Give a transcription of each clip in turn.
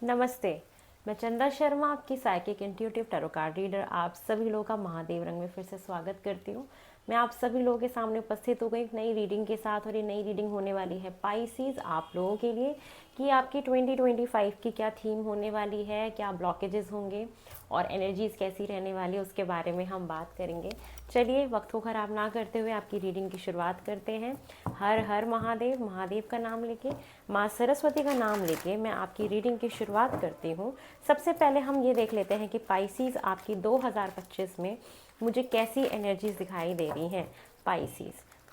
नमस्ते। मैं चंदा शर्मा, आपकी psychic intuitive tarot card reader, आप सभी लोगों का महादेव रंग में फिर से स्वागत करती हूँ। मैं आप सभी लोगों के सामने उपस्थित हो गई एक नई रीडिंग के साथ, और ये नई रीडिंग होने वाली है पाइसीज आप लोगों के लिए कि आपकी 2025 की क्या थीम होने वाली है, क्या ब्लॉकेजेस होंगे और एनर्जीज कैसी रहने वाली है, उसके बारे में हम बात करेंगे। चलिए वक्त को ख़राब ना करते हुए आपकी रीडिंग की शुरुआत करते हैं। हर हर महादेव, महादेव का नाम लेके, माँ सरस्वती का नाम लेके मैं आपकी रीडिंग की शुरुआत करती हूँ। सबसे पहले हम ये देख लेते हैं कि पाइसीज आपकी 2025 में मुझे कैसी एनर्जीज दिखाई दे रही हैं।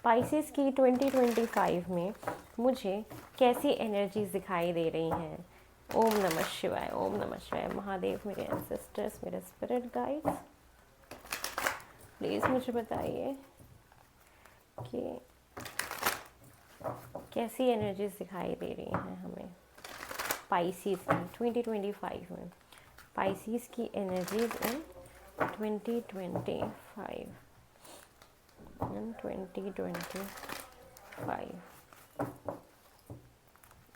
पाइसीज की 2025 में मुझे कैसी एनर्जीज दिखाई दे रही हैं। ओम नमः शिवाय, ओम नमः शिवाय। महादेव, मेरे एंसेस्टर्स, मेरे स्पिरिट गाइड्स, प्लीज़ मुझे बताइए कि कैसी एनर्जीज दिखाई दे रही हैं हमें पाइसीज की 2025 में। पाइसीज की energies in 2025 in 2025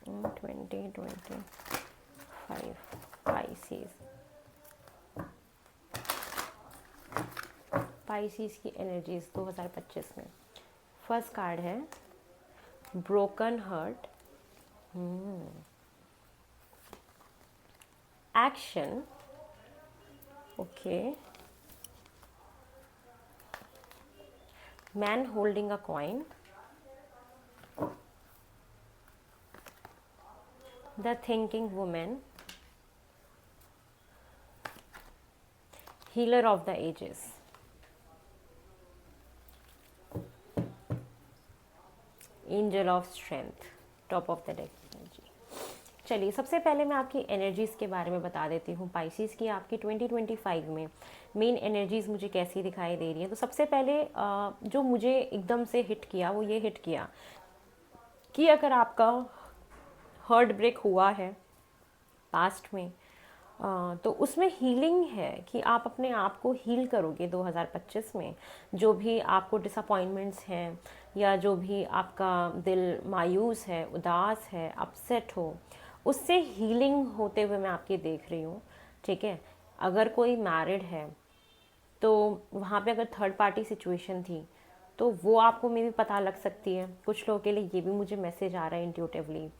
in 2025 Pisces की एनर्जीज 2025 में। फर्स्ट कार्ड है broken heart, action, okay, man holding a coin, the thinking women, healer of the ages, angel of strength, top of the deck energy. चलिए सबसे पहले मैं आपकी energies के बारे में बता देती हूँ। पाइसीज़ की आपकी 2025 में मेन एनर्जीज़ मुझे कैसी दिखाई दे रही हैं। तो सबसे पहले जो मुझे एकदम से हिट किया वो ये हिट किया कि अगर आपका हार्ट ब्रेक हुआ है पास्ट में, तो उसमें हीलिंग है कि आप अपने आप को हील करोगे 2025 में। जो भी आपको डिसअपॉइंटमेंट्स हैं या जो भी आपका दिल मायूस है, उदास है, अपसेट हो, उससे हीलिंग होते हुए मैं आपकी देख रही हूँ। ठीक है, अगर कोई मैरिड है तो वहाँ पे अगर थर्ड पार्टी सिचुएशन थी तो वो आपको मे भी पता लग सकती है। कुछ लोगों के लिए ये भी मुझे मैसेज आ रहा है इंट्यूटिवली।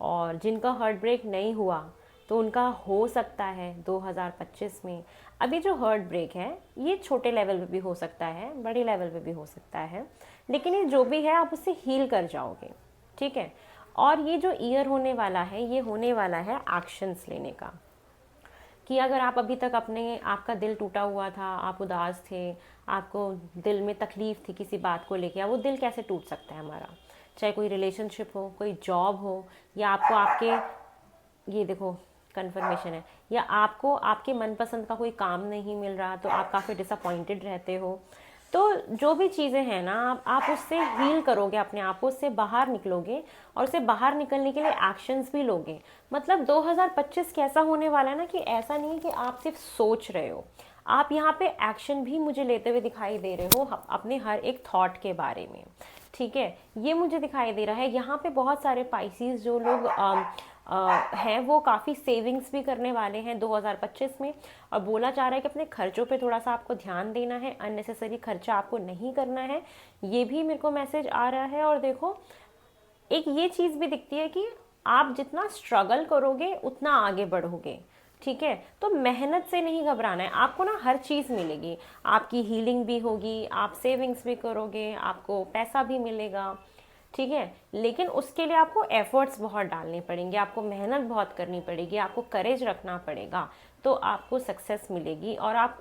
और जिनका हार्ट ब्रेक नहीं हुआ तो उनका हो सकता है 2025 में। अभी जो हार्ट ब्रेक है ये छोटे लेवल पे भी हो सकता है, बड़े लेवल पे भी हो सकता है, लेकिन ये जो भी है आप उससे हील कर जाओगे। ठीक है, और ये जो ईयर होने वाला है ये होने वाला है एक्शंस लेने का। कि अगर आप अभी तक अपने आपका दिल टूटा हुआ था, आप उदास थे, आपको दिल में तकलीफ़ थी किसी बात को लेके, वो दिल कैसे टूट सकता है हमारा, चाहे कोई रिलेशनशिप हो, कोई जॉब हो, या आपको आपके, ये देखो कन्फर्मेशन है, या आपको आपके मनपसंद का कोई काम नहीं मिल रहा तो आप काफ़ी डिसअपॉइंटेड रहते हो। तो जो भी चीज़ें हैं ना, आप उससे हील करोगे अपने आप को, उससे बाहर निकलोगे और उससे बाहर निकलने के लिए एक्शंस भी लोगे। मतलब 2025 कैसा होने वाला है ना, कि ऐसा नहीं है कि आप सिर्फ सोच रहे हो, आप यहाँ पे एक्शन भी मुझे लेते हुए दिखाई दे रहे हो अपने हर एक थॉट के बारे में। ठीक है, ये मुझे दिखाई दे रहा है। यहाँ पे बहुत सारे पाइसीज जो लोग हैं वो काफ़ी सेविंग्स भी करने वाले हैं 2025 में। और बोला जा रहा है कि अपने खर्चों पे थोड़ा सा आपको ध्यान देना है, अननेसेसरी खर्चा आपको नहीं करना है, ये भी मेरे को मैसेज आ रहा है। और देखो एक ये चीज़ भी दिखती है कि आप जितना स्ट्रगल करोगे उतना आगे बढ़ोगे। ठीक है, तो मेहनत से नहीं घबराना है, आपको ना हर चीज़ मिलेगी, आपकी हीलिंग भी होगी, आप सेविंग्स भी करोगे, आपको पैसा भी मिलेगा। ठीक है, लेकिन उसके लिए आपको एफर्ट्स बहुत डालने पड़ेंगे, आपको मेहनत बहुत करनी पड़ेगी, आपको करेज रखना पड़ेगा, तो आपको सक्सेस मिलेगी। और आप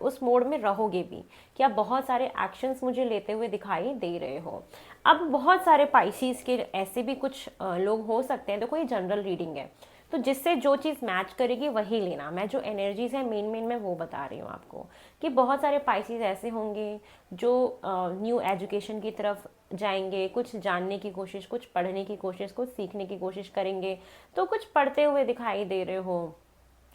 उस मोड में रहोगे भी कि आप बहुत सारे एक्शंस मुझे लेते हुए दिखाई दे रहे हो। अब बहुत सारे पाइसीज के ऐसे भी कुछ लोग हो सकते हैं। देखो ये जनरल रीडिंग है, तो जिससे जो चीज़ मैच करेगी वही लेना। मैं जो एनर्जीज है मेन मेन मैं वो बता रही हूँ आपको, कि बहुत सारे पाइसीज ऐसे होंगे जो न्यू एजुकेशन की तरफ जाएंगे, कुछ जानने की कोशिश, कुछ पढ़ने की कोशिश, कुछ सीखने की कोशिश करेंगे। तो कुछ पढ़ते हुए दिखाई दे रहे हो,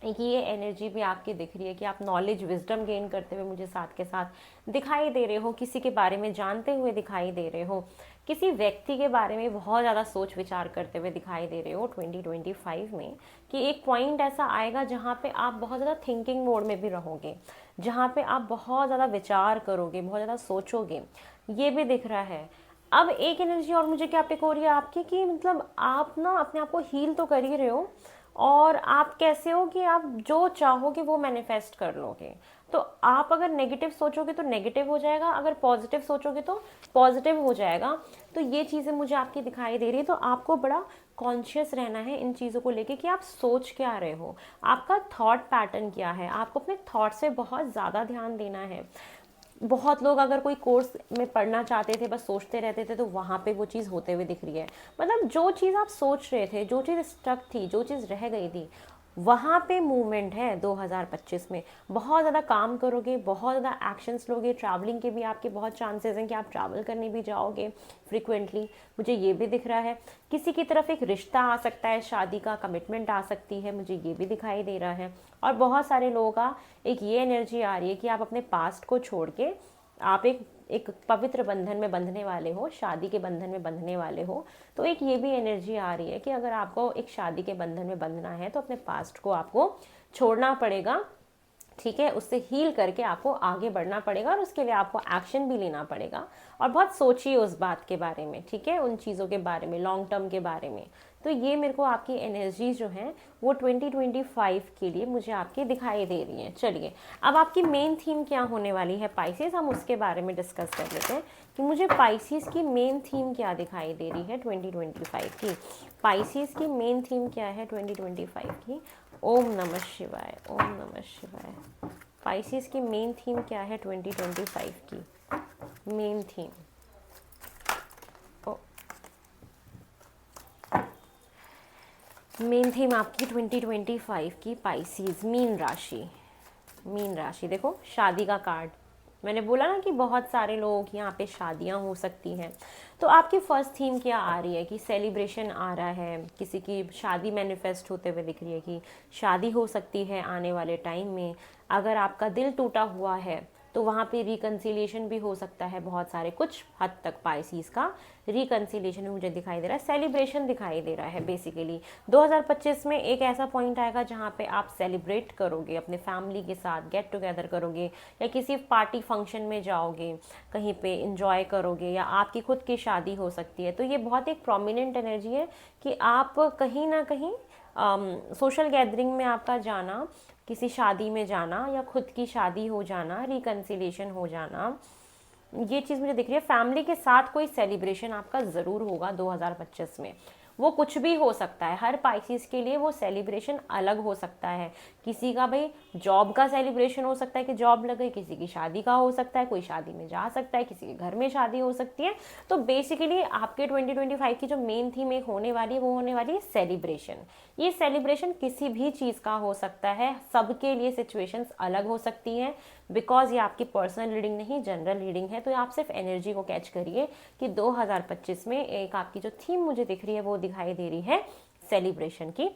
एक ये एनर्जी भी आपकी दिख रही है कि आप नॉलेज विजडम गेन करते हुए मुझे साथ के साथ दिखाई दे रहे हो, किसी के बारे में जानते हुए दिखाई दे रहे हो, किसी व्यक्ति के बारे में बहुत ज़्यादा सोच विचार करते हुए दिखाई दे रहे हो 2025 में। कि एक पॉइंट ऐसा आएगा जहाँ पे आप बहुत ज़्यादा थिंकिंग मोड में भी रहोगे, जहाँ पे आप बहुत ज़्यादा विचार करोगे, बहुत ज़्यादा सोचोगे, ये भी दिख रहा है। अब एक एनर्जी और मुझे क्या पिक हो रही है आपकी कि मतलब आप ना अपने आप को हील तो कर ही रहे हो, और आप कैसे हो कि आप जो चाहोगे वो मैनिफेस्ट कर लोगे। तो आप अगर नेगेटिव सोचोगे तो नेगेटिव हो जाएगा, अगर पॉजिटिव सोचोगे तो पॉजिटिव हो जाएगा। तो ये चीज़ें मुझे आपकी दिखाई दे रही है। तो आपको बड़ा कॉन्शियस रहना है इन चीज़ों को लेके कि आप सोच क्या रहे हो, आपका थॉट पैटर्न क्या है, आपको अपने थॉट्स पे बहुत ज़्यादा ध्यान देना है। बहुत लोग अगर कोई कोर्स में पढ़ना चाहते थे, बस सोचते रहते थे, तो वहाँ पे वो चीज़ होते हुए दिख रही है। मतलब जो चीज़ आप सोच रहे थे, जो चीज़ स्टक थी, जो चीज़ रह गई थी, वहाँ पे मूवमेंट है 2025 में। बहुत ज़्यादा काम करोगे, बहुत ज़्यादा एक्शंस लोगे, ट्रैवलिंग के भी आपके बहुत चांसेस हैं कि आप ट्रैवल करने भी जाओगे फ्रिक्वेंटली, मुझे ये भी दिख रहा है। किसी की तरफ एक रिश्ता आ सकता है, शादी का कमिटमेंट आ सकती है, मुझे ये भी दिखाई दे रहा है। और बहुत सारे लोगों का एक ये एनर्जी आ रही है कि आप अपने पास्ट को छोड़ के आप एक पवित्र बंधन में बंधने वाले हो, शादी के बंधन में बंधने वाले हो। तो एक ये भी एनर्जी आ रही है कि अगर आपको एक शादी के बंधन में बंधना है तो अपने पास्ट को आपको छोड़ना पड़ेगा, ठीक है, उससे हील करके आपको आगे बढ़ना पड़ेगा, और उसके लिए आपको एक्शन भी लेना पड़ेगा। और बहुत सोचिए उस बात के बारे में, ठीक है, उन चीज़ों के बारे में, लॉन्ग टर्म के बारे में। तो ये मेरे को आपकी एनर्जी जो हैं वो 2025 के लिए मुझे आपकी दिखाई दे रही हैं। चलिए, अब आपकी मेन थीम क्या होने वाली है पाइसेस, हम उसके बारे में डिस्कस कर लेते हैं कि मुझे पाइसेस की मेन थीम क्या दिखाई दे रही है 2025 की। पाइसेस की मेन थीम क्या है 2025 की? ओम नमः शिवाय, ओम नमः शिवाय। पाइसेस की मेन थीम क्या है 2025 की? मेन थीम, मेन थीम आपकी 2025 की पाइसेस मीन राशि। मीन राशि देखो, शादी का कार्ड, मैंने बोला ना कि बहुत सारे लोग यहाँ पे शादियाँ हो सकती हैं। तो आपकी फर्स्ट थीम क्या आ रही है कि सेलिब्रेशन आ रहा है, किसी की शादी मैनिफेस्ट होते हुए दिख रही है कि शादी हो सकती है आने वाले टाइम में। अगर आपका दिल टूटा हुआ है तो वहाँ पे रिकन्सिलिएशन भी हो सकता है, बहुत सारे कुछ हद तक पाइसीज का रिकन्सिलिएशन मुझे दिखाई दे रहा है, सेलिब्रेशन दिखाई दे रहा है। बेसिकली 2025 में एक ऐसा पॉइंट आएगा जहाँ पे आप सेलिब्रेट करोगे, अपने फैमिली के साथ गेट टुगेदर करोगे, या किसी पार्टी फंक्शन में जाओगे, कहीं पे इंजॉय करोगे, या आपकी खुद की शादी हो सकती है। तो ये बहुत एक प्रोमिनेंट एनर्जी है कि आप कहीं ना कहीं सोशल गैदरिंग में आपका जाना, किसी शादी में जाना, या खुद की शादी हो जाना, रिकन्सिलिएशन हो जाना, ये चीज़ मुझे दिख रही है। फैमिली के साथ कोई सेलिब्रेशन आपका ज़रूर होगा 2025 में। वो कुछ भी हो सकता है, हर पाइसिस के लिए वो सेलिब्रेशन अलग हो सकता है। किसी का भाई जॉब का सेलिब्रेशन हो सकता है कि जॉब लग गई, किसी की शादी का हो सकता है, कोई शादी में जा सकता है, किसी के घर में शादी हो सकती है। तो बेसिकली आपके 2025 की जो मेन थीम एक होने वाली है वो होने वाली है सेलिब्रेशन। ये सेलिब्रेशन किसी भी चीज़ का हो सकता है, सबके लिए सिचुएशंस अलग हो सकती हैं, बिकॉज ये आपकी पर्सनल रीडिंग नहीं, जनरल रीडिंग है। तो आप सिर्फ एनर्जी को कैच करिए कि 2025 में एक आपकी जो थीम मुझे दिख रही है वो दिखाई दे रही है सेलिब्रेशन की,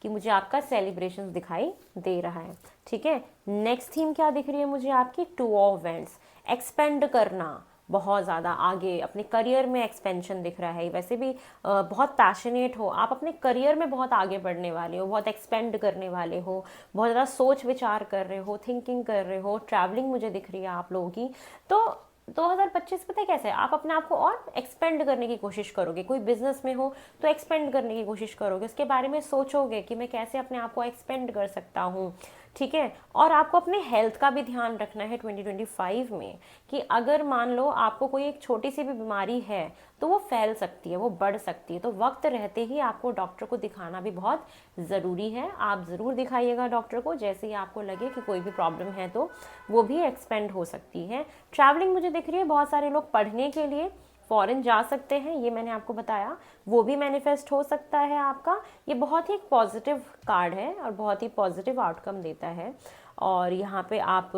कि मुझे आपका सेलिब्रेशन दिखाई दे रहा है, ठीक है। नेक्स्ट थीम क्या दिख रही है मुझे आपकी? टू ऑफ वैंड्स, एक्सपेंड करना, बहुत ज़्यादा आगे अपने करियर में एक्सपेंशन दिख रहा है। वैसे भी बहुत पैशनेट हो आप, अपने करियर में बहुत आगे बढ़ने वाले हो, बहुत एक्सपेंड करने वाले हो, बहुत ज़्यादा सोच विचार कर रहे हो, थिंकिंग कर रहे हो, ट्रैवलिंग मुझे दिख रही है आप लोगों की। तो 2025 पता है कैसे आप अपने आप को और एक्सपेंड करने की कोशिश करोगे। कोई बिजनेस में हो तो एक्सपेंड करने की कोशिश करोगे, उसके बारे में सोचोगे कि मैं कैसे अपने आप को एक्सपेंड कर सकता हूँ, ठीक है। और आपको अपने हेल्थ का भी ध्यान रखना है 2025 में, कि अगर मान लो आपको कोई एक छोटी सी भी बीमारी है तो वो फैल सकती है, वो बढ़ सकती है। तो वक्त रहते ही आपको डॉक्टर को दिखाना भी बहुत ज़रूरी है। आप ज़रूर दिखाइएगा डॉक्टर को, जैसे ही आपको लगे कि कोई भी प्रॉब्लम है तो वो भी एक्सपेंड हो सकती है। ट्रैवलिंग मुझे दिख रही है, बहुत सारे लोग पढ़ने के लिए फॉरेन जा सकते हैं, ये मैंने आपको बताया, वो भी मैनिफेस्ट हो सकता है आपका। ये बहुत ही पॉजिटिव कार्ड है और बहुत ही पॉजिटिव आउटकम देता है। और यहाँ पे आप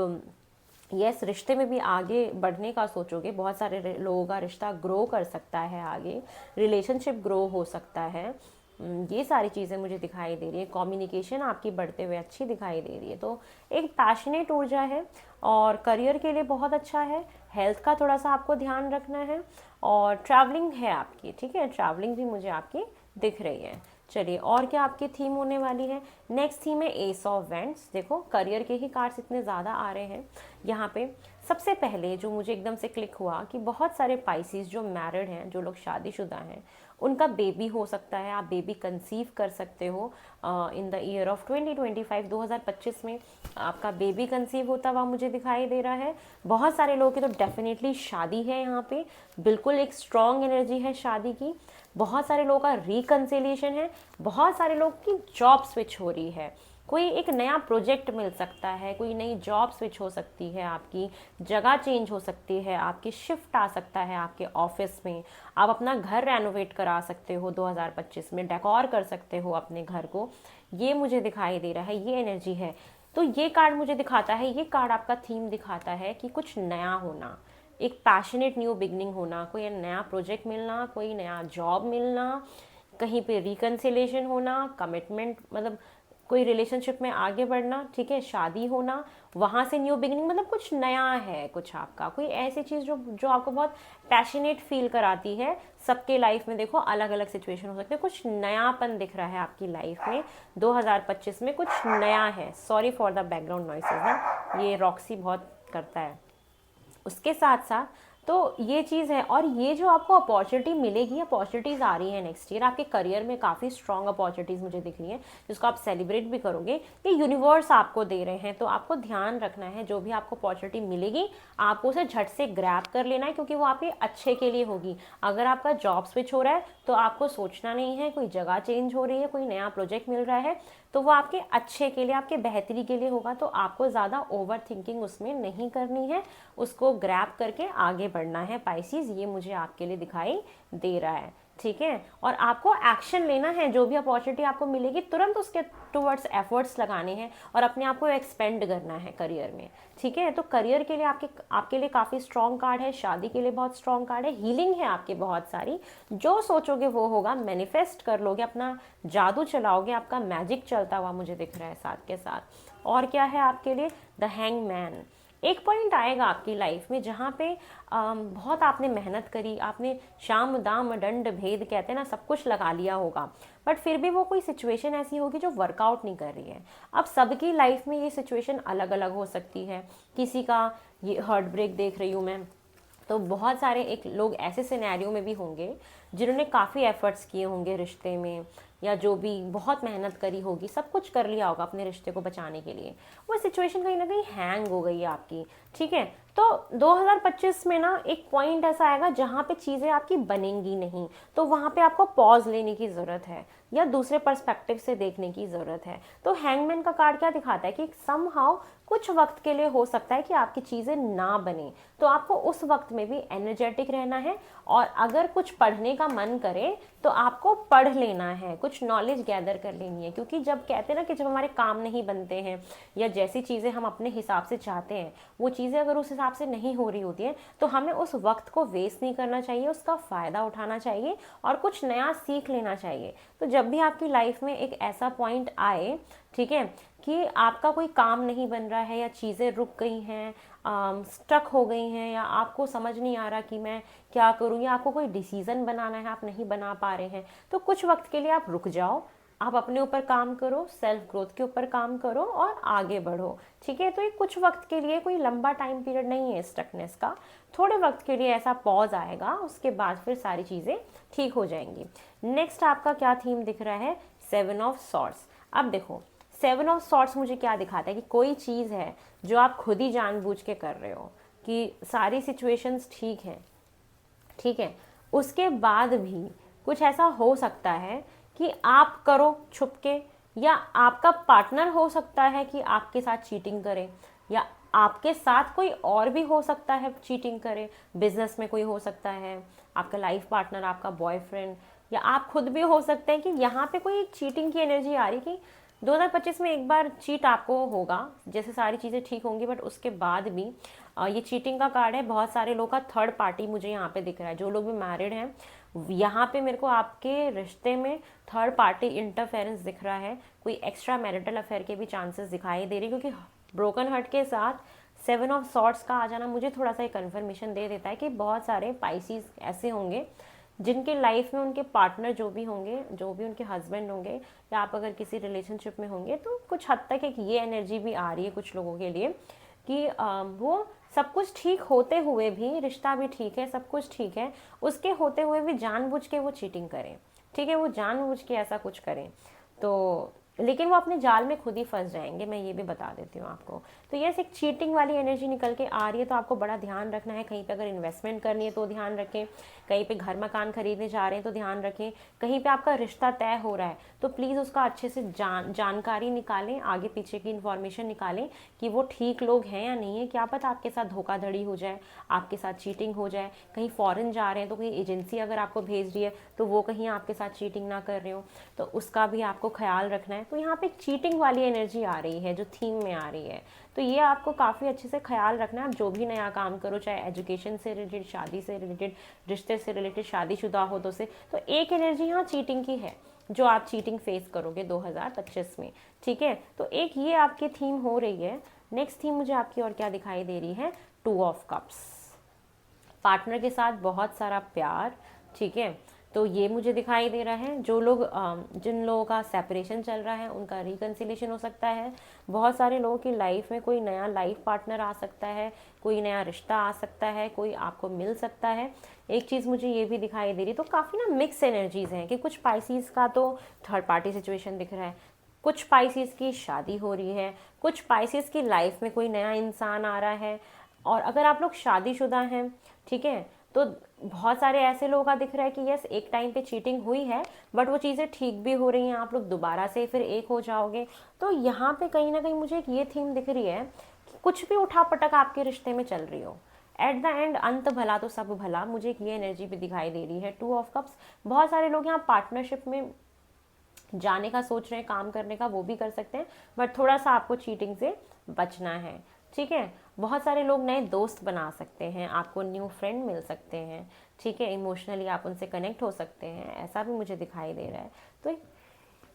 यस रिश्ते में भी आगे बढ़ने का सोचोगे, बहुत सारे लोगों का रिश्ता ग्रो कर सकता है, आगे रिलेशनशिप ग्रो हो सकता है। ये सारी चीज़ें मुझे दिखाई दे रही है। कम्युनिकेशन आपकी बढ़ते हुए अच्छी दिखाई दे रही है। तो एक पैशनेट ऊर्जा है और करियर के लिए बहुत अच्छा है। हेल्थ का थोड़ा सा आपको ध्यान रखना है और ट्रैवलिंग है आपकी, ठीक है, ट्रैवलिंग भी मुझे आपकी दिख रही है। चलिए, और क्या आपकी थीम होने वाली है? नेक्स्ट थीम है एस ऑफ वेंट्स। देखो करियर के ही कार्ड्स इतने ज़्यादा आ रहे हैं यहाँ पे। सबसे पहले जो मुझे एकदम से क्लिक हुआ कि बहुत सारे पाइसिस जो मैरिड हैं, जो लोग शादीशुदा हैं, उनका बेबी हो सकता है, आप बेबी कंसीव कर सकते हो इन द ईयर ऑफ 2025, 2025 में आपका बेबी कंसीव होता हुआ मुझे दिखाई दे रहा है। बहुत सारे लोगों की तो डेफिनेटली शादी है यहाँ पे, बिल्कुल एक स्ट्रॉन्ग एनर्जी है शादी की। बहुत सारे लोगों का रिकन्सिलिएशन है, बहुत सारे लोग की जॉब स्विच हो रही है, कोई एक नया प्रोजेक्ट मिल सकता है, कोई नई जॉब स्विच हो सकती है, आपकी जगह चेंज हो सकती है, आपकी शिफ्ट आ सकता है आपके ऑफिस में, आप अपना घर रेनोवेट करा सकते हो 2025 में, डेकोर कर सकते हो अपने घर को। ये मुझे दिखाई दे रहा है, ये एनर्जी है। तो ये कार्ड मुझे दिखाता है, ये कार्ड आपका थीम दिखाता है कि कुछ नया होना, एक पैशनेट न्यू बिगनिंग होना, कोई नया प्रोजेक्ट मिलना, कोई नया जॉब मिलना, कहीं पे रिकन्सिलेशन होना, कमिटमेंट मतलब कोई रिलेशनशिप में आगे बढ़ना, ठीक है, शादी होना, वहाँ से न्यू बिगिनिंग, मतलब कुछ नया है, कुछ आपका कोई ऐसी चीज़ जो जो आपको बहुत पैशनेट फील कराती है। सबके लाइफ में देखो अलग अलग सिचुएशन हो सकते हैं, कुछ नयापन दिख रहा है आपकी लाइफ में 2025 में, कुछ नया है। Sorry for the background noises ना, ये रॉक्सी बहुत करता है। उसके साथ साथ तो ये चीज़ है, और ये जो आपको अपॉर्चुनिटी मिलेगी, अपॉर्चुनिटीज़ आ रही है नेक्स्ट ईयर आपके करियर में, काफ़ी स्ट्रॉन्ग अपॉर्चुनिटीज़ मुझे दिख रही हैं जिसको आप सेलिब्रेट भी करोगे। ये यूनिवर्स आपको दे रहे हैं, तो आपको ध्यान रखना है, जो भी आपको अपॉर्चुनिटी मिलेगी आपको उसे झट से ग्रैब कर लेना है, क्योंकि वो आपके अच्छे के लिए होगी। अगर आपका जॉब स्विच हो रहा है तो आपको सोचना नहीं है, कोई जगह चेंज हो रही है, कोई नया प्रोजेक्ट मिल रहा है, तो वो आपके अच्छे के लिए, आपके बेहतरी के लिए होगा। तो आपको ज़्यादा ओवर थिंकिंग उसमें नहीं करनी है, उसको ग्रैब करके आगे बढ़ना है पाइसिस, ये मुझे आपके लिए दिखाई दे रहा है, ठीक है। और आपको एक्शन लेना है, जो भी अपॉर्चुनिटी आपको मिलेगी तुरंत उसके टुवर्ड्स एफर्ट्स लगाने हैं और अपने आप को एक्सपेंड करना है करियर में, ठीक है। तो करियर के लिए आपके लिए काफ़ी स्ट्रॉन्ग कार्ड है, शादी के लिए बहुत स्ट्रॉन्ग कार्ड है, हीलिंग है आपके बहुत सारी, जो सोचोगे वो होगा, मैनिफेस्ट कर लोगे, अपना जादू चलाओगे, आपका मैजिक चलता हुआ मुझे दिख रहा है साथ के साथ। और क्या है आपके लिए? The hangman. एक पॉइंट आएगा आपकी लाइफ में जहाँ पे बहुत आपने मेहनत करी, आपने शाम दाम दंड भेद कहते हैं ना, सब कुछ लगा लिया होगा, बट फिर भी वो कोई सिचुएशन ऐसी होगी जो वर्कआउट नहीं कर रही है। अब सबकी लाइफ में ये सिचुएशन अलग अलग हो सकती है, किसी का ये हार्ट ब्रेक देख रही हूँ मैं, तो बहुत सारे एक लोग ऐसे सिनेरियो में भी होंगे जिन्होंने काफ़ी एफर्ट्स किए होंगे रिश्ते में, या जो भी बहुत मेहनत करी होगी, सब कुछ कर लिया होगा अपने रिश्ते को बचाने के लिए, वो सिचुएशन कहीं ना कहीं हैंग हो गई है आपकी, ठीक है। तो 2025 में ना एक पॉइंट ऐसा आएगा जहाँ पे चीज़ें आपकी बनेंगी नहीं, तो वहाँ पे आपको पॉज लेने की ज़रूरत है या दूसरे पर्सपेक्टिव से देखने की ज़रूरत है। तो हैंगमैन का कार्ड क्या दिखाता है कि समहाउ कुछ वक्त के लिए हो सकता है कि आपकी चीज़ें ना बने, तो आपको उस वक्त में भी एनर्जेटिक रहना है, और अगर कुछ पढ़ने का मन करे तो आपको पढ़ लेना है, कुछ नॉलेज गैदर कर लेनी है, क्योंकि जब कहते हैं ना कि जब हमारे काम नहीं बनते हैं या जैसी चीज़ें हम अपने हिसाब से चाहते हैं वो चीज़ें अगर उस हिसाब से नहीं हो रही होती हैं, तो हमें उस वक्त को वेस्ट नहीं करना चाहिए, उसका फ़ायदा उठाना चाहिए और कुछ नया सीख लेना चाहिए। तो जब भी आपकी लाइफ में एक ऐसा पॉइंट आए, ठीक है, कि आपका कोई काम नहीं बन रहा है या चीज़ें रुक गई हैं, स्टक हो गई हैं, या आपको समझ नहीं आ रहा कि मैं क्या करूं, या आपको कोई डिसीज़न बनाना है आप नहीं बना पा रहे हैं, तो कुछ वक्त के लिए आप रुक जाओ, आप अपने ऊपर काम करो, सेल्फ ग्रोथ के ऊपर काम करो और आगे बढ़ो, ठीक है। तो ये कुछ वक्त के लिए, कोई लंबा टाइम पीरियड नहीं है स्टकनेस का, थोड़े वक्त के लिए ऐसा पॉज आएगा, उसके बाद फिर सारी चीज़ें ठीक हो जाएंगी। नेक्स्ट आपका क्या थीम दिख रहा है? 7 ऑफ सॉर्ड्स। अब देखो 7 ऑफ सॉर्ड्स मुझे क्या दिखाता है कि कोई चीज़ है जो आप खुद ही जानबूझ के कर रहे हो, कि सारी सिचुएशंस ठीक हैं, ठीक है, उसके बाद भी कुछ ऐसा हो सकता है कि आप करो छुप के, या आपका पार्टनर हो सकता है कि आपके साथ चीटिंग करे, या आपके साथ कोई और भी हो सकता है चीटिंग करे, बिजनेस में कोई हो सकता है, आपका लाइफ पार्टनर, आपका बॉयफ्रेंड, या आप खुद भी हो सकते हैं कि यहाँ पे कोई चीटिंग की एनर्जी आ रही कि 2025 में एक बार चीट आपको होगा, जैसे सारी चीज़ें ठीक होंगी, बट उसके बाद भी ये चीटिंग का कार्ड है। बहुत सारे लोग का थर्ड पार्टी मुझे यहाँ पे दिख रहा है, जो लोग भी मैरिड हैं यहाँ पे मेरे को आपके रिश्ते में थर्ड पार्टी इंटरफेरेंस दिख रहा है, कोई एक्स्ट्रा मैरिटल अफेयर के भी चांसेस दिखाई दे रही, क्योंकि ब्रोकन हार्ट के साथ 7 ऑफ सॉर्ट्स का आ जाना मुझे थोड़ा सा एक कन्फर्मेशन दे देता है कि बहुत सारे पाइसीज ऐसे होंगे जिनके लाइफ में उनके पार्टनर जो भी होंगे, जो भी उनके हस्बैंड होंगे, या आप अगर किसी रिलेशनशिप में होंगे, तो कुछ हद तक एक ये एनर्जी भी आ रही है कुछ लोगों के लिए कि वो सब कुछ ठीक होते हुए भी, रिश्ता भी ठीक है, सब कुछ ठीक है, उसके होते हुए भी जानबूझ के वो चीटिंग करें, ठीक है, वो जानबूझ के ऐसा कुछ करें। तो लेकिन वो अपने जाल में खुद ही फंस जाएंगे, मैं ये भी बता देती हूँ आपको। तो यस, एक चीटिंग वाली एनर्जी निकल के आ रही है, तो आपको बड़ा ध्यान रखना है। कहीं पे अगर इन्वेस्टमेंट करनी है तो ध्यान रखें, कहीं पे घर मकान खरीदने जा रहे हैं तो ध्यान रखें, कहीं पे आपका रिश्ता तय हो रहा है तो प्लीज़ उसका अच्छे से जानकारी निकालें, आगे पीछे की इन्फॉर्मेशन निकालें कि वो ठीक लोग हैं या नहीं है। क्या पता आपके साथ धोखाधड़ी हो जाए, आपके साथ चीटिंग हो जाए। कहीं फॉरेन जा रहे हैं तो कहीं एजेंसी अगर आपको भेज रही है तो वो कहीं आपके साथ चीटिंग ना कर रहे हो, तो उसका भी आपको ख्याल रखना है। तो यहाँ पे चीटिंग वाली एनर्जी आ रही है जो थीम में आ रही है, तो ये आपको काफ़ी अच्छे से ख्याल रखना है। आप जो भी नया काम करो, चाहे एजुकेशन से रिलेटेड, शादी से रिलेटेड, रिश्ते से रिलेटेड, शादीशुदा हो तो एक एनर्जी यहाँ चीटिंग की है जो आप चीटिंग फेस करोगे 2025 में, ठीक है। तो एक ये आपकी थीम हो रही है। नेक्स्ट थीम मुझे आपकी और क्या दिखाई दे रही है, 2 ऑफ कप्स, पार्टनर के साथ बहुत सारा प्यार, ठीक है। तो ये मुझे दिखाई दे रहा है, जो लोग जिन लोगों का सेपरेशन चल रहा है उनका रिकन्सिलेशन हो सकता है। बहुत सारे लोगों की लाइफ में कोई नया लाइफ पार्टनर आ सकता है, कोई नया रिश्ता आ सकता है, कोई आपको मिल सकता है। एक चीज़ मुझे ये भी दिखाई दे रही, तो काफ़ी ना मिक्स एनर्जीज़ हैं कि कुछ पाइसीज़ का तो थर्ड पार्टी सिचुएशन दिख रहा है, कुछ पाइसीज़ की शादी हो रही है, कुछ पाइसीज़ की लाइफ में कोई नया इंसान आ रहा है। और अगर आप लोग शादीशुदा हैं, ठीक है, तो बहुत सारे ऐसे लोगों का दिख रहा है कि यस, एक टाइम पे चीटिंग हुई है बट वो चीज़ें ठीक भी हो रही हैं, आप लोग दोबारा से फिर एक हो जाओगे। तो यहाँ पे कहीं ना कहीं मुझे एक ये थीम दिख रही है कि कुछ भी उठापटक आपके रिश्ते में चल रही हो, एट द एंड अंत भला तो सब भला, मुझे एक ये एनर्जी भी दिखाई दे रही है। 2 ऑफ कप्स, बहुत सारे लोग यहाँ पार्टनरशिप में जाने का सोच रहे हैं, काम करने का, वो भी कर सकते हैं, बट थोड़ा सा आपको चीटिंग से बचना है, ठीक है। बहुत सारे लोग नए दोस्त बना सकते हैं, आपको न्यू फ्रेंड मिल सकते हैं, ठीक है, इमोशनली आप उनसे कनेक्ट हो सकते हैं, ऐसा भी मुझे दिखाई दे रहा है। तो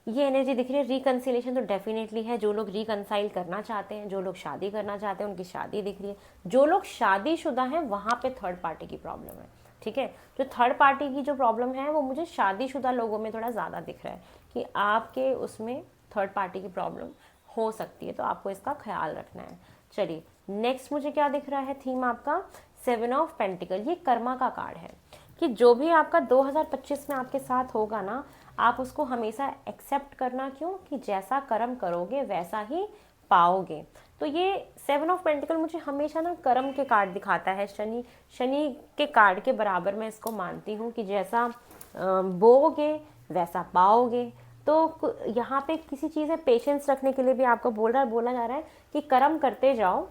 ये एनर्जी दिख रही है। रिकन्सिलेशन तो डेफिनेटली है, जो लोग रिकन्साइल करना चाहते हैं, जो लोग शादी करना चाहते हैं, उनकी शादी दिख रही है। जो लोग शादीशुदा हैं वहाँ पे थर्ड पार्टी की प्रॉब्लम है, ठीक है। जो थर्ड पार्टी की जो प्रॉब्लम है वो मुझे शादीशुदा लोगों में थोड़ा ज़्यादा दिख रहा है कि आपके उसमें थर्ड पार्टी की प्रॉब्लम हो सकती है, तो आपको इसका ख्याल रखना है। चलिए नेक्स्ट मुझे क्या दिख रहा है थीम आपका, 7 ऑफ पेंटिकल। ये कर्मा का कार्ड है कि जो भी आपका 2025 में आपके साथ होगा ना, आप उसको हमेशा एक्सेप्ट करना, क्यों कि जैसा कर्म करोगे वैसा ही पाओगे। तो ये 7 ऑफ पेंटिकल मुझे हमेशा ना कर्म के कार्ड दिखाता है, शनि के कार्ड के बराबर मैं इसको मानती हूँ कि जैसा बोओगे वैसा पाओगे। तो यहाँ पे किसी चीज़ में पेशेंस रखने के लिए भी आपको बोला जा रहा है कि कर्म करते जाओ,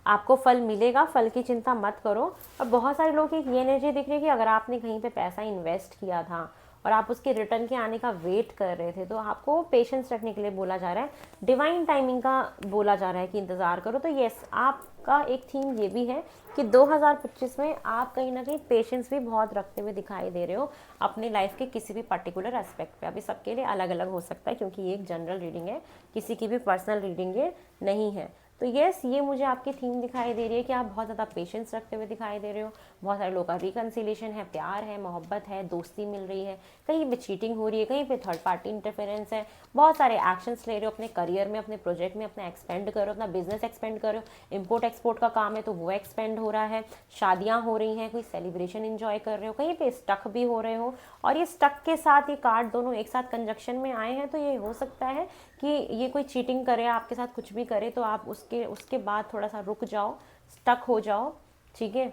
आपको फल मिलेगा, फल की चिंता मत करो। और बहुत सारे लोग की ये एनर्जी दिख रही है कि अगर आपने कहीं पे पैसा इन्वेस्ट किया था और आप उसके रिटर्न के आने का वेट कर रहे थे, तो आपको पेशेंस रखने के लिए बोला जा रहा है, डिवाइन टाइमिंग का बोला जा रहा है कि इंतज़ार करो। तो यस, आपका एक थीम ये भी है कि 2025 में आप कहीं ना कहीं पेशेंस भी बहुत रखते हुए दिखाई दे रहे हो अपनी लाइफ के किसी भी पर्टिकुलर एस्पेक्ट पे। अभी सबके लिए अलग अलग हो सकता है क्योंकि ये एक जनरल रीडिंग है, किसी की भी पर्सनल रीडिंग ये नहीं है। तो यस, ये मुझे आपकी थीम दिखाई दे रही है कि आप बहुत ज़्यादा पेशेंस रखते हुए दिखाई दे रहे हो। बहुत सारे लोगों का रिकन्सिलेशन है, प्यार है, मोहब्बत है, दोस्ती मिल रही है, कहीं पे चीटिंग हो रही है, कहीं पे थर्ड पार्टी इंटरफेरेंस है। बहुत सारे एक्शंस ले रहे हो अपने करियर में, अपने प्रोजेक्ट में, अपना एक्सपेंड करो, अपना बिजनेस एक्सपेंड करो, इम्पोर्ट एक्सपोर्ट का काम है तो वो एक्सपेंड हो रहा है, शादियाँ हो रही हैं, कोई सेलिब्रेशन इंजॉय कर रहे हो, कहीं पे स्टक भी हो रहे हो। और ये स्टक के साथ ये कार्ड दोनों एक साथ कंजक्शन में आए हैं, तो ये हो सकता है कि ये कोई चीटिंग करे, आपके साथ कुछ भी करे, तो आप उसके बाद थोड़ा सा रुक जाओ, स्टक हो जाओ, ठीक है।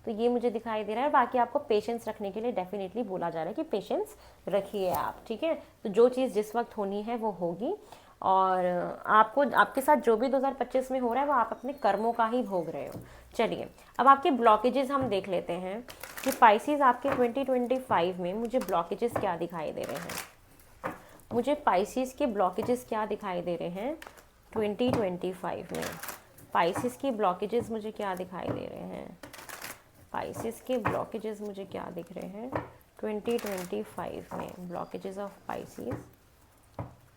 तो ये मुझे दिखाई दे रहा है। बाकी आपको पेशेंस रखने के लिए डेफिनेटली बोला जा रहा है कि पेशेंस रखिए आप, ठीक है। तो जो चीज़ जिस वक्त होनी है वो होगी, और आपको आपके साथ जो भी 2025 में हो रहा है वो आप अपने कर्मों का ही भोग रहे हो। चलिए अब आपके ब्लॉकेजेस हम देख लेते हैं कि पाइसेस आपके 2025 में मुझे ब्लॉकेजेस क्या दिखाई दे रहे हैं। मुझे पाइसेस के ब्लॉकेजेस क्या दिखाई दे रहे हैं 2025 में। पाइसेस की ब्लॉकेजेस मुझे क्या दिखाई दे रहे हैं, पाइसेस के ब्लॉकेजेस मुझे क्या दिख रहे हैं 2025 में blockages of Pisces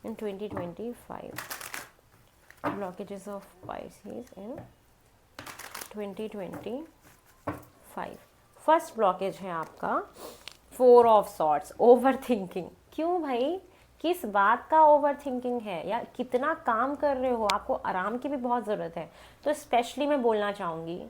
in 2025, blockages of Pisces in 2025। First blockage है आपका 4 ऑफ सॉर्ट्स, ओवर थिंकिंग। क्यों भाई, किस बात का ओवर थिंकिंग है, या कितना काम कर रहे हो, आपको आराम की भी बहुत ज़रूरत है। तो स्पेशली मैं बोलना चाहूँगी,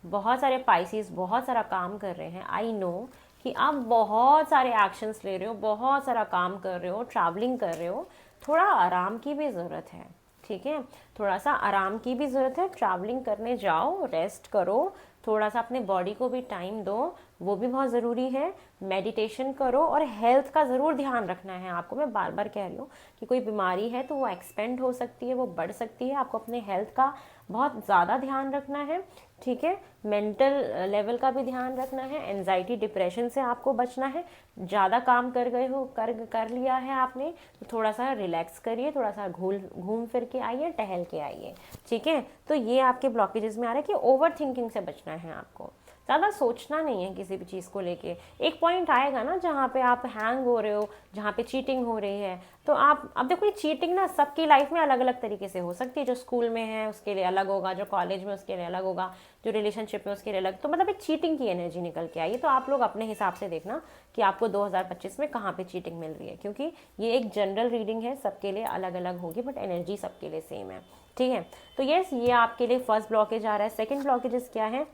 बहुत सारे पाइसेस बहुत सारा काम कर रहे हैं। आई नो कि आप बहुत सारे एक्शंस ले रहे हो, बहुत सारा काम कर रहे हो, ट्रैवलिंग कर रहे हो, थोड़ा आराम की भी ज़रूरत है। ठीक है, थोड़ा सा आराम की भी ज़रूरत है। ट्रैवलिंग करने जाओ, रेस्ट करो, थोड़ा सा अपने बॉडी को भी टाइम दो, वो भी बहुत ज़रूरी है। मेडिटेशन करो, और हेल्थ का ज़रूर ध्यान रखना है आपको। मैं बार बार कह रही हूँ कि कोई बीमारी है तो वो एक्सपेंड हो सकती है, वो बढ़ सकती है। आपको अपने हेल्थ का बहुत ज़्यादा ध्यान रखना है। ठीक है, मेंटल लेवल का भी ध्यान रखना है। एंजाइटी डिप्रेशन से आपको बचना है। ज़्यादा काम कर गए हो, कर लिया है आपने, तो थोड़ा सा रिलैक्स करिए, थोड़ा सा घूम फिर के आइए, टहल के आइए। ठीक है, तो ये आपके ब्लॉकेजेस में आ रहा है कि ओवर थिंकिंग से बचना है आपको। ज़्यादा सोचना नहीं है किसी भी चीज़ को लेके। एक पॉइंट आएगा ना जहाँ पे आप हैंग हो रहे हो, जहाँ पे चीटिंग हो रही है, तो आप अब देखो, ये चीटिंग ना सबकी लाइफ में अलग अलग तरीके से हो सकती है। जो स्कूल में है उसके लिए अलग होगा, जो कॉलेज में उसके लिए अलग होगा, जो रिलेशनशिप में उसके लिए अलग। तो मतलब एक चीटिंग की एनर्जी निकल के आई। तो आप लोग अपने हिसाब से देखना कि आपको 2025 में कहाँ पे चीटिंग मिल रही है, क्योंकि ये एक जनरल रीडिंग है, सबके लिए अलग अलग होगी, बट एनर्जी सबके लिए सेम है। ठीक है, तो यस, ये आपके लिए फर्स्ट ब्लॉकेज आ रहा है। सेकेंड ब्लॉकेजेस क्या है?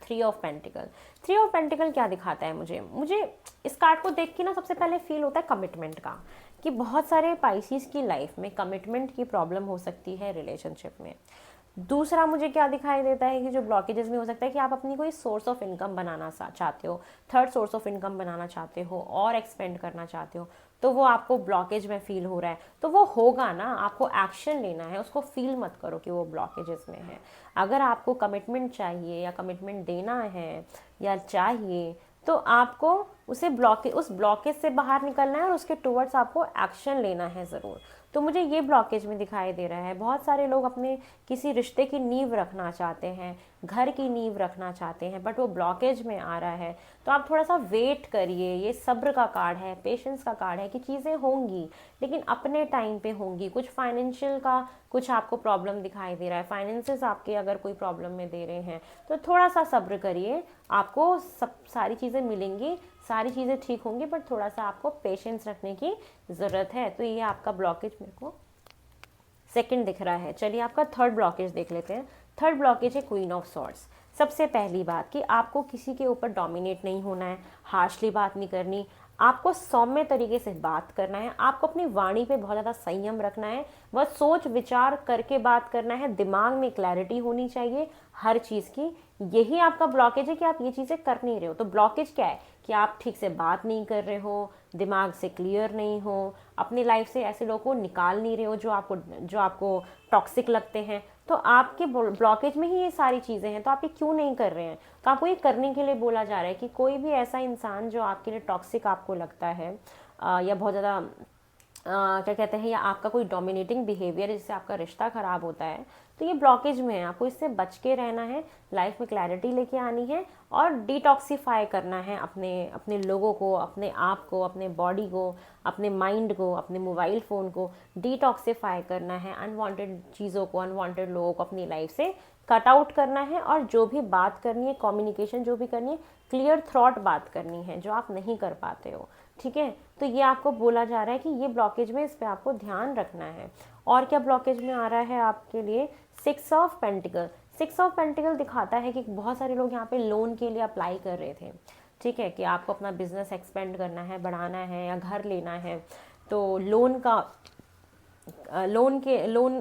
3 ऑफ पेंटिकल। 3 ऑफ पेंटिकल क्या दिखाता है मुझे इस कार्ड को देख के ना सबसे पहले फील होता है कमिटमेंट का, कि बहुत सारे पाइसीज की लाइफ में कमिटमेंट की प्रॉब्लम हो सकती है रिलेशनशिप में। दूसरा मुझे क्या दिखाई देता है कि जो ब्लॉकेजेस में हो सकता है कि आप अपनी कोई सोर्स ऑफ इनकम बनाना चाहते हो, थर्ड सोर्स ऑफ इनकम बनाना चाहते हो और एक्सपेंड करना चाहते हो, तो वो आपको ब्लॉकेज में फील हो रहा है। तो वो होगा ना, आपको एक्शन लेना है, उसको फील मत करो कि वो ब्लॉकेजेस में है। अगर आपको कमिटमेंट चाहिए या कमिटमेंट देना है या चाहिए, तो आपको उस ब्लॉकेज से बाहर निकलना है और उसके टुवर्ड्स आपको एक्शन लेना है ज़रूर। तो मुझे ये ब्लॉकेज में दिखाई दे रहा है। बहुत सारे लोग अपने किसी रिश्ते की नींव रखना चाहते हैं, घर की नींव रखना चाहते हैं, बट वो ब्लॉकेज में आ रहा है। तो आप थोड़ा सा वेट करिए। ये सब्र का कार्ड है, पेशेंस का कार्ड है कि चीज़ें होंगी, लेकिन अपने टाइम पे होंगी। कुछ फाइनेंशियल का कुछ आपको प्रॉब्लम दिखाई दे रहा है, फाइनेंसेस आपके अगर कोई प्रॉब्लम में दे रहे हैं, तो थोड़ा सा सब्र करिए। आपको सारी चीज़ें मिलेंगी, सारी चीज़ें ठीक होंगी, बट थोड़ा सा आपको पेशेंस रखने की ज़रूरत है। तो ये आपका ब्लॉकेज मेरे को सेकंड दिख रहा है। चलिए आपका थर्ड ब्लॉकेज देख लेते हैं। थर्ड ब्लॉकेज है क्वीन ऑफ सॉर्ड्स। सबसे पहली बात कि आपको किसी के ऊपर डोमिनेट नहीं होना है, हार्शली बात नहीं करनी, आपको सौम्य तरीके से बात करना है, आपको अपनी वाणी पे बहुत ज़्यादा संयम रखना है, वह सोच विचार करके बात करना है, दिमाग में क्लैरिटी होनी चाहिए हर चीज़ की। यही आपका ब्लॉकेज है कि आप ये चीज़ें कर नहीं रहे हो। तो ब्लॉकेज क्या है कि आप ठीक से बात नहीं कर रहे हो, दिमाग से क्लियर नहीं हो, अपनी लाइफ से ऐसे लोगों को निकाल नहीं रहे हो जो आपको टॉक्सिक लगते हैं। तो आपके ब्लॉकेज में ही ये सारी चीज़ें हैं, तो आप ये क्यों नहीं कर रहे हैं? तो आपको ये करने के लिए बोला जा रहा है कि कोई भी ऐसा इंसान जो आपके लिए टॉक्सिक आपको लगता है, या बहुत ज़्यादा क्या कहते हैं, या आपका कोई डोमिनेटिंग बिहेवियर जिससे आपका रिश्ता ख़राब होता है, तो ये ब्लॉकेज में है। आपको इससे बच के रहना है, लाइफ में क्लैरिटी लेके आनी है और डिटॉक्सीफाई करना है अपने लोगों को, अपने आप को, अपने बॉडी को, अपने माइंड को, अपने मोबाइल फ़ोन को डिटॉक्सीफाई करना है। अनवांटेड चीज़ों को, अनवांटेड लोगों को अपनी लाइफ से कट आउट करना है, और जो भी बात करनी है, कम्युनिकेशन जो भी करनी है, क्लियर थॉट बात करनी है, जो आप नहीं कर पाते हो। ठीक है, तो ये आपको बोला जा रहा है कि ये ब्लॉकेज में, इस पे आपको ध्यान रखना है। और क्या ब्लॉकेज में आ रहा है आपके लिए? 6 ऑफ पेंटिकल। 6 ऑफ पेंटिकल दिखाता है कि बहुत सारे लोग यहाँ पे लोन के लिए अप्लाई कर रहे थे। ठीक है, कि आपको अपना बिजनेस एक्सपेंड करना है, बढ़ाना है या घर लेना है, तो लोन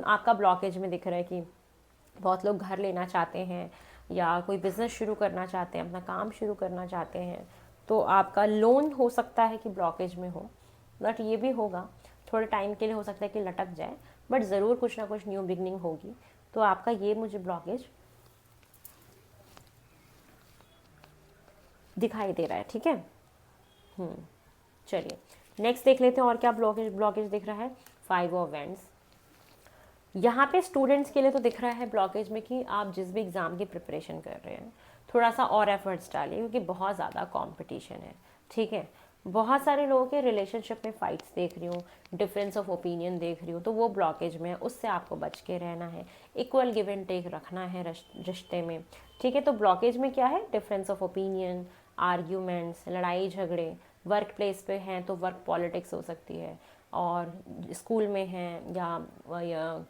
आपका ब्लॉकेज में दिख रहा है कि बहुत लोग घर लेना चाहते हैं या कोई बिज़नेस शुरू करना चाहते हैं, अपना काम शुरू करना चाहते हैं, तो आपका लोन हो सकता है कि ब्लॉकेज में हो। बट ये भी होगा, थोड़े टाइम के लिए हो सकता है कि लटक जाए, बट ज़रूर कुछ ना कुछ न्यू बिगनिंग होगी। तो आपका ये मुझे ब्लॉकेज दिखाई दे रहा है। ठीक है, चलिए नेक्स्ट देख लेते हैं और क्या ब्लॉकेज दिख रहा है। 5 ऑफ वैंड्स। यहाँ पे स्टूडेंट्स के लिए तो दिख रहा है ब्लॉकेज में कि आप जिस भी एग्ज़ाम की प्रिपरेशन कर रहे हैं, थोड़ा सा और एफर्ट्स डालिए, क्योंकि बहुत ज़्यादा कंपटीशन है। ठीक है। बहुत सारे लोगों के रिलेशनशिप में फाइट्स देख रही हूँ, डिफरेंस ऑफ ओपिनियन देख रही हूँ, तो वो ब्लॉकेज में है, उससे आपको बच के रहना है। इक्वल गिव एंड टेक रखना है रिश्ते में, ठीक है। तो ब्लॉकेज में क्या है, डिफरेंस ऑफ ओपिनियन, आर्ग्यूमेंट्स, लड़ाई झगड़े। वर्क प्लेस पे हैं तो वर्क पॉलिटिक्स हो सकती है, और स्कूल में हैं या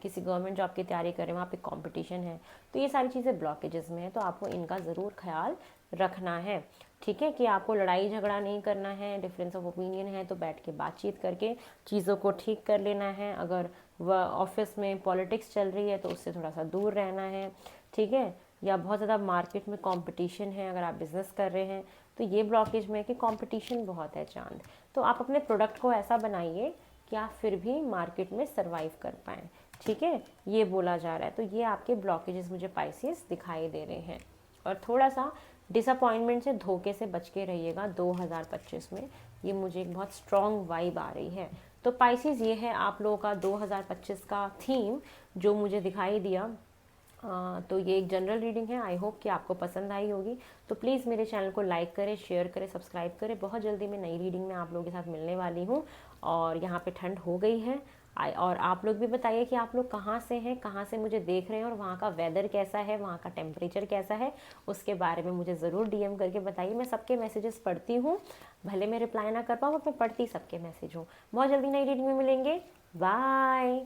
किसी गवर्नमेंट जॉब की तैयारी कर रहे हैं, वहाँ पे कंपटीशन है। तो ये सारी चीज़ें ब्लॉकेजेस में है, तो आपको इनका ज़रूर ख्याल रखना है, ठीक है। कि आपको लड़ाई झगड़ा नहीं करना है, डिफरेंस ऑफ ओपिनियन है तो बैठ के बातचीत करके चीज़ों को ठीक कर लेना है। अगर वह ऑफिस में पॉलिटिक्स चल रही है तो उससे थोड़ा सा दूर रहना है, ठीक है। या बहुत ज़्यादा मार्केट में कंपटीशन है, अगर आप बिज़नेस कर रहे हैं तो ये ब्लॉकेज में है कि कंपटीशन बहुत है चांद। तो आप अपने प्रोडक्ट को ऐसा बनाइए कि आप फिर भी मार्केट में सर्वाइव कर पाएँ, ठीक है। ये बोला जा रहा है। तो ये आपके ब्लॉकेजेस मुझे पाइसेस दिखाई दे रहे हैं। और थोड़ा सा डिसअपॉइंटमेंट से, धोखे से बच के रहिएगा 2025 में। ये मुझे एक बहुत स्ट्रॉन्ग वाइब आ रही है। तो पाइसेस, ये है आप लोगों का 2025 का थीम जो मुझे दिखाई दिया। तो ये एक जनरल रीडिंग है, आई होप कि आपको पसंद आई होगी। तो प्लीज़ मेरे चैनल को लाइक करें, शेयर करें, सब्सक्राइब करें। बहुत जल्दी मैं नई रीडिंग में आप लोगों के साथ मिलने वाली हूँ। और यहाँ पे ठंड हो गई है। और आप लोग भी बताइए कि आप लोग कहाँ से हैं, कहाँ से मुझे देख रहे हैं, और वहाँ का वेदर कैसा है, वहाँ का टेम्परेचर कैसा है, उसके बारे में मुझे ज़रूर डीएम करके बताइए। मैं सबके मैसेजेस पढ़ती हूँ, भले मैं रिप्लाई ना कर पाऊँ, बट मैं पढ़ती सबके मैसेज हूँ। बहुत जल्दी नई रीडिंग में मिलेंगे। बाय।